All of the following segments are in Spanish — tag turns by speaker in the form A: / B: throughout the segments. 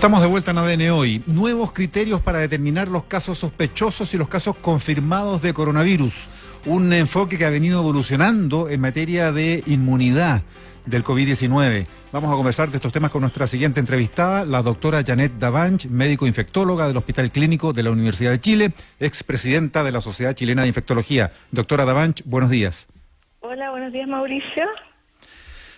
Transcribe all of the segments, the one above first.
A: Estamos de vuelta en ADN Hoy. Nuevos criterios para determinar los casos sospechosos y los casos confirmados de coronavirus. Un enfoque que ha venido evolucionando en materia de inmunidad del COVID-19. Vamos a conversar de estos temas con nuestra siguiente entrevistada, la doctora Janet Davanch, médico infectóloga del Hospital Clínico de la Universidad de Chile, expresidenta de la Sociedad Chilena de Infectología. Doctora Davanch, buenos días.
B: Hola, buenos días, Mauricio.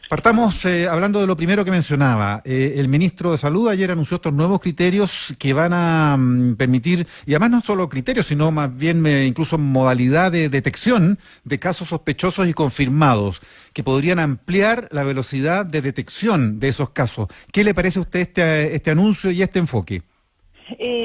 A: Partamos hablando de lo primero que mencionaba. El ministro de Salud ayer anunció estos nuevos criterios que van a permitir, y además no solo criterios, sino más bien incluso modalidad de detección de casos sospechosos y confirmados, que podrían ampliar la velocidad de detección de esos casos. ¿Qué le parece a usted este anuncio y este enfoque?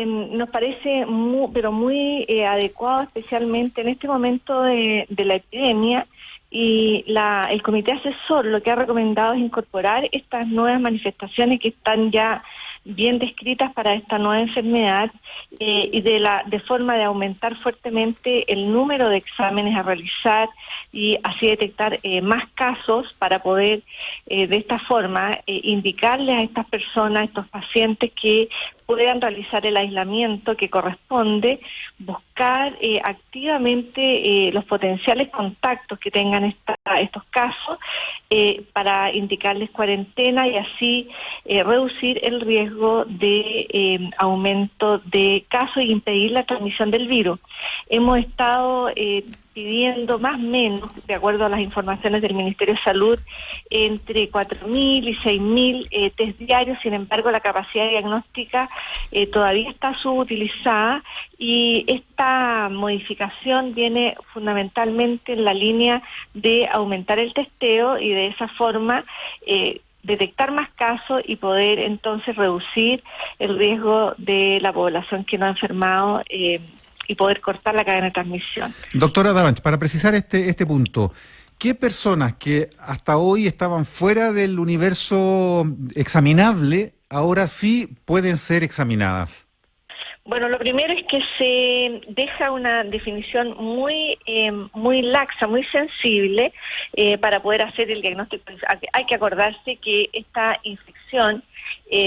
B: Nos parece muy adecuado, especialmente en este momento de la epidemia. Y el comité asesor lo que ha recomendado es incorporar estas nuevas manifestaciones que están ya bien descritas para esta nueva enfermedad y de forma de aumentar fuertemente el número de exámenes a realizar y así detectar más casos para poder de esta forma indicarles a estas personas, a estos pacientes que puedan realizar el aislamiento que corresponde, buscar activamente los potenciales contactos que tengan estos casos para indicarles cuarentena y así reducir el riesgo de aumento de casos y impedir la transmisión del virus. Hemos estado pidiendo más o menos, de acuerdo a las informaciones del Ministerio de Salud, entre 4.000 y 6.000 test diarios. Sin embargo, la capacidad diagnóstica todavía está subutilizada y esta modificación viene fundamentalmente en la línea de aumentar el testeo y de esa forma detectar más casos y poder entonces reducir el riesgo de la población que no ha enfermado y poder cortar la cadena de transmisión.
A: Doctora Davanch, para precisar este punto, ¿qué personas que hasta hoy estaban fuera del universo examinable ahora sí pueden ser examinadas?
B: Bueno, lo primero es que se deja una definición muy laxa, muy sensible para poder hacer el diagnóstico. Hay que acordarse que esta infección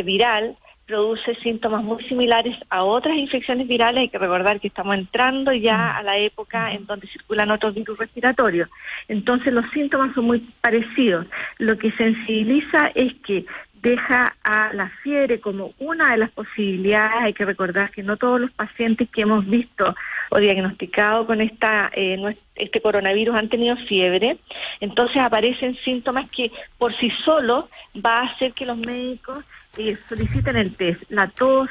B: viral produce síntomas muy similares a otras infecciones virales. Hay que recordar que estamos entrando ya a la época en donde circulan otros virus respiratorios. Entonces los síntomas son muy parecidos. Lo que sensibiliza es que deja a la fiebre como una de las posibilidades. Hay que recordar que no todos los pacientes que hemos visto o diagnosticado con este coronavirus han tenido fiebre. Entonces aparecen síntomas que por sí solos va a hacer que los médicos soliciten el test. La tos,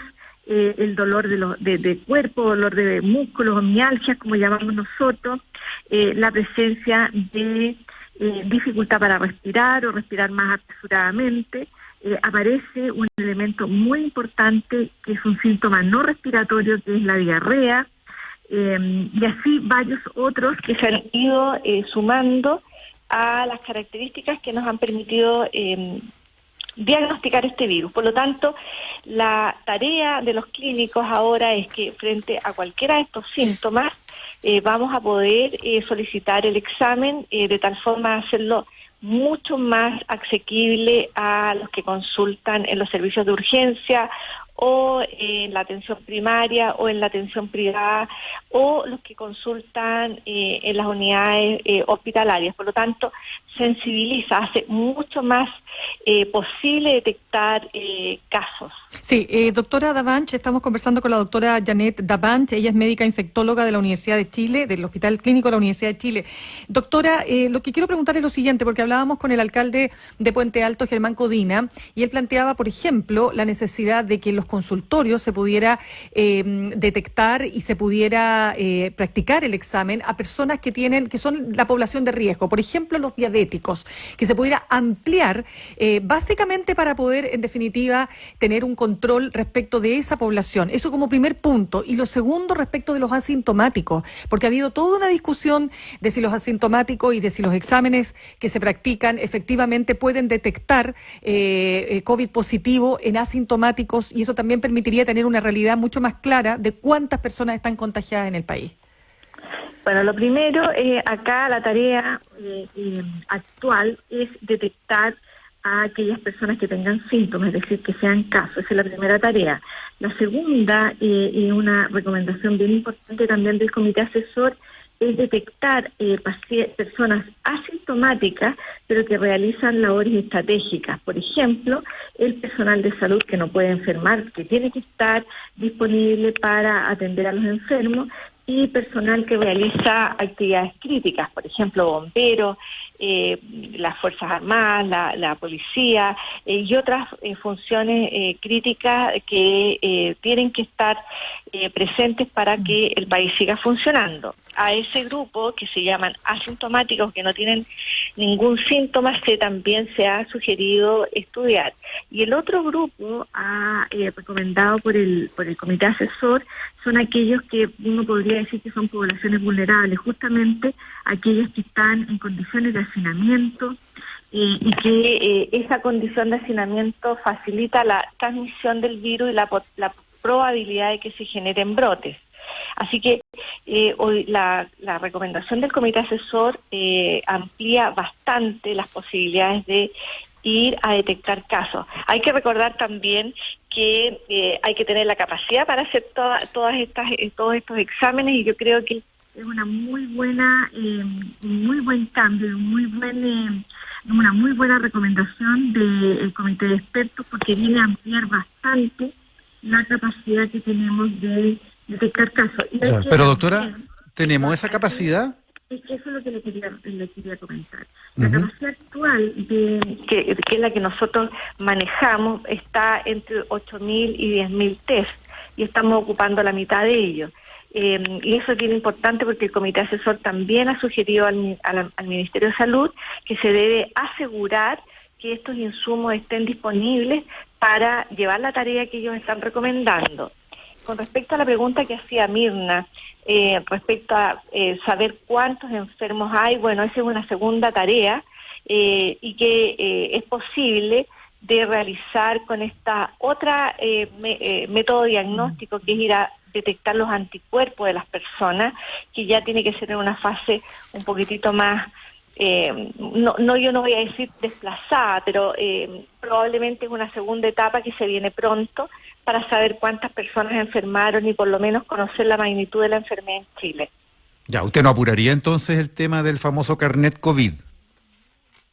B: el dolor de cuerpo, dolor de músculos, mialgias, como llamamos nosotros, la presencia de dificultad para respirar o respirar más apresuradamente. Aparece un elemento muy importante que es un síntoma no respiratorio, que es la diarrea, y así varios otros que se han ido sumando a las características que nos han permitido diagnosticar este virus. Por lo tanto, la tarea de los clínicos ahora es que frente a cualquiera de estos síntomas vamos a poder solicitar el examen de tal forma de hacerlo mucho más asequible a los que consultan en los servicios de urgencia o en la atención primaria o en la atención privada o los que consultan en las unidades hospitalarias. Por lo tanto, sensibiliza, hace mucho más posible detectar casos.
C: Sí, doctora Davanch, estamos conversando con la doctora Janet Davanch. Ella es médica infectóloga de la Universidad de Chile, del Hospital Clínico de la Universidad de Chile. Doctora, lo que quiero preguntar es lo siguiente, porque hablábamos con el alcalde de Puente Alto, Germán Codina, y él planteaba, por ejemplo, la necesidad de que en los consultorios se pudiera detectar y se pudiera practicar el examen a personas que son la población de riesgo, por ejemplo, los diabéticos, que se pudiera ampliar básicamente para poder, en definitiva, tener un control respecto de esa población. Eso como primer punto. Y lo segundo, respecto de los asintomáticos, porque ha habido toda una discusión de si los asintomáticos y de si los exámenes que se practican efectivamente pueden detectar COVID positivo en asintomáticos, y eso también permitiría tener una realidad mucho más clara de cuántas personas están contagiadas en el país.
B: Bueno, lo primero, acá la tarea actual es detectar a aquellas personas que tengan síntomas, es decir, que sean casos. Esa es la primera tarea. La segunda, y una recomendación bien importante también del comité asesor, es detectar personas asintomáticas, pero que realizan labores estratégicas. Por ejemplo, el personal de salud que no puede enfermar, que tiene que estar disponible para atender a los enfermos, y personal que realiza actividades críticas, por ejemplo, bomberos, las Fuerzas Armadas, la policía y otras funciones críticas que tienen que estar presentes para que el país siga funcionando. A ese grupo, que se llaman asintomáticos, que no tienen ningún síntoma, también se ha sugerido estudiar. Y el otro grupo recomendado por el comité asesor son aquellos que uno podría decir que son poblaciones vulnerables, justamente aquellos que están en condiciones de hacinamiento y que esa condición de hacinamiento facilita la transmisión del virus y la probabilidad de que se generen brotes. Así que hoy la recomendación del comité asesor amplía bastante las posibilidades de ir a detectar casos. Hay que recordar también que hay que tener la capacidad para hacer todos estos exámenes, y yo creo que es una muy buena, muy buen cambio, una muy buena recomendación del comité de expertos, porque viene a ampliar bastante la capacidad que tenemos de detectar casos.
A: Pero doctora, ¿tenemos esa capacidad?
B: Es que eso es lo que le quería comentar. La capacidad actual, que es la que nosotros manejamos, está entre 8.000 y 10.000 test, y estamos ocupando la mitad de ellos. Y eso es bien importante porque el comité asesor también ha sugerido al Ministerio de Salud que se debe asegurar que estos insumos estén disponibles para llevar la tarea que ellos están recomendando. Con respecto a la pregunta que hacía Mirna, respecto a saber cuántos enfermos hay, bueno, esa es una segunda tarea y que es posible de realizar con esta otra método diagnóstico, que es ir a detectar los anticuerpos de las personas, que ya tiene que ser en una fase un poquitito más, yo no voy a decir desplazada, pero probablemente es una segunda etapa que se viene pronto, para saber cuántas personas enfermaron y por lo menos conocer la magnitud de la enfermedad en Chile.
A: Ya, ¿usted no apuraría entonces el tema del famoso carnet COVID?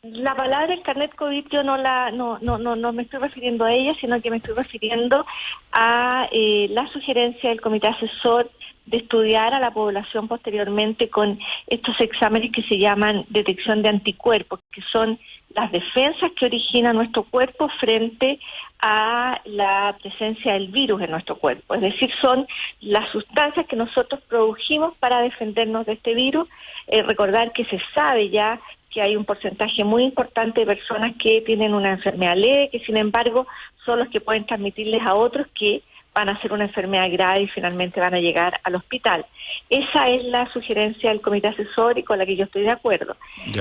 B: La palabra el carnet COVID yo no me estoy refiriendo a ella, sino que me estoy refiriendo a la sugerencia del comité asesor de estudiar a la población posteriormente con estos exámenes que se llaman detección de anticuerpos, que son las defensas que origina nuestro cuerpo frente a la presencia del virus en nuestro cuerpo. Es decir, son las sustancias que nosotros produjimos para defendernos de este virus. Recordar que se sabe ya que hay un porcentaje muy importante de personas que tienen una enfermedad leve, que sin embargo son los que pueden transmitirles a otros que van a hacer una enfermedad grave y finalmente van a llegar al hospital. Esa es la sugerencia del comité asesor y con la que yo estoy de acuerdo.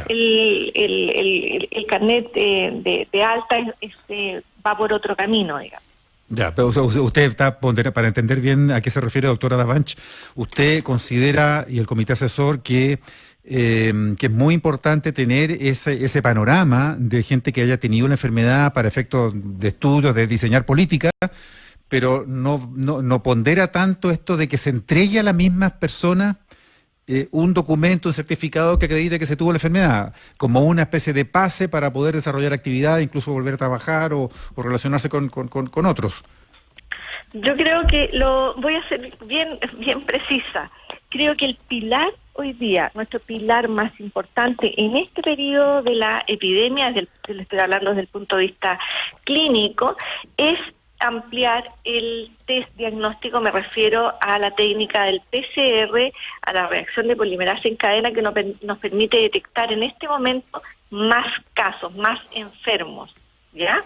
B: El carnet de alta va por otro camino, digamos.
A: Ya, pero usted está, para entender bien a qué se refiere, doctora Davanch, usted considera, y el comité asesor, que es muy importante tener ese panorama de gente que haya tenido la enfermedad para efectos de estudios, de diseñar política, pero no pondera tanto esto de que se entregue a las mismas personas un documento, un certificado que acredite que se tuvo la enfermedad, como una especie de pase para poder desarrollar actividad, incluso volver a trabajar o relacionarse con otros.
B: Yo creo que voy a ser bien precisa. Creo que el pilar hoy día, nuestro pilar más importante en este periodo de la epidemia, le estoy hablando desde el punto de vista clínico, es ampliar el test diagnóstico. Me refiero a la técnica del PCR, a la reacción de polimerasa en cadena, que nos permite detectar en este momento más casos, más enfermos, ¿ya?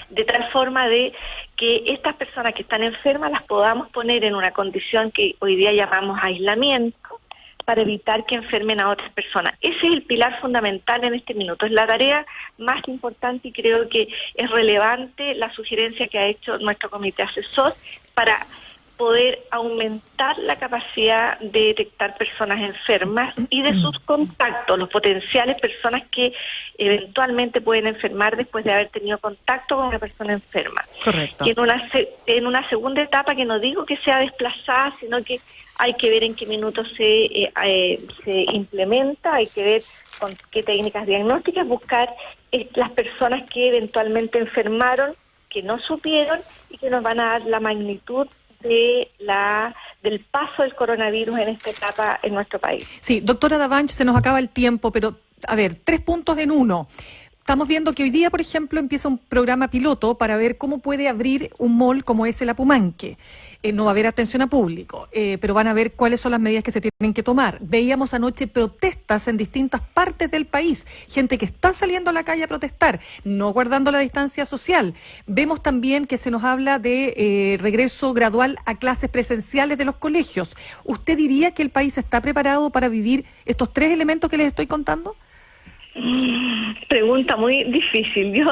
B: De tal forma de que estas personas que están enfermas las podamos poner en una condición que hoy día llamamos aislamiento, para evitar que enfermen a otras personas. Ese es el pilar fundamental en este minuto. Es la tarea más importante y creo que es relevante la sugerencia que ha hecho nuestro comité asesor para poder aumentar la capacidad de detectar personas enfermas y de sus contactos, los potenciales personas que eventualmente pueden enfermar después de haber tenido contacto con una persona enferma.
C: Correcto.
B: Y en una segunda etapa, que no digo que sea desplazada, sino que hay que ver en qué minutos se implementa, hay que ver con qué técnicas diagnósticas, buscar las personas que eventualmente enfermaron, que no supieron y que nos van a dar la magnitud del paso del coronavirus en esta etapa en nuestro país.
C: Sí, doctora Davanch, se nos acaba el tiempo, pero a ver, 3 puntos en uno. Estamos viendo que hoy día, por ejemplo, empieza un programa piloto para ver cómo puede abrir un mall como es el Apumanque. No va a haber atención a público, pero van a ver cuáles son las medidas que se tienen que tomar. Veíamos anoche protestas en distintas partes del país, gente que está saliendo a la calle a protestar, no guardando la distancia social. Vemos también que se nos habla de regreso gradual a clases presenciales de los colegios. ¿Usted diría que el país está preparado para vivir estos 3 elementos que les estoy contando?
B: Pregunta muy difícil. Yo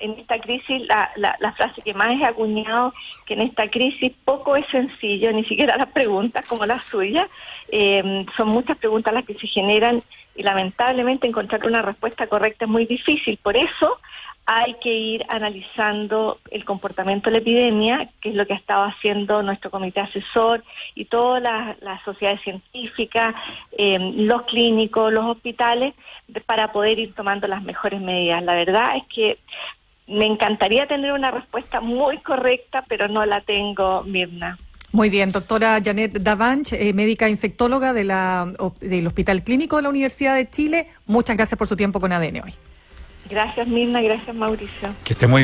B: en esta crisis la frase que más he acuñado, que en esta crisis poco es sencillo, ni siquiera las preguntas como la suya, son muchas preguntas las que se generan y lamentablemente encontrar una respuesta correcta es muy difícil. Por eso hay que ir analizando el comportamiento de la epidemia, que es lo que ha estado haciendo nuestro comité asesor y todas las sociedades científicas, los clínicos, los hospitales, para poder ir tomando las mejores medidas. La verdad es que me encantaría tener una respuesta muy correcta, pero no la tengo, Mirna.
C: Muy bien, doctora Janet Davanch, médica infectóloga del Hospital Clínico de la Universidad de Chile. Muchas gracias por su tiempo con ADN hoy.
B: Gracias, Mirna, gracias, Mauricio.
A: Que esté muy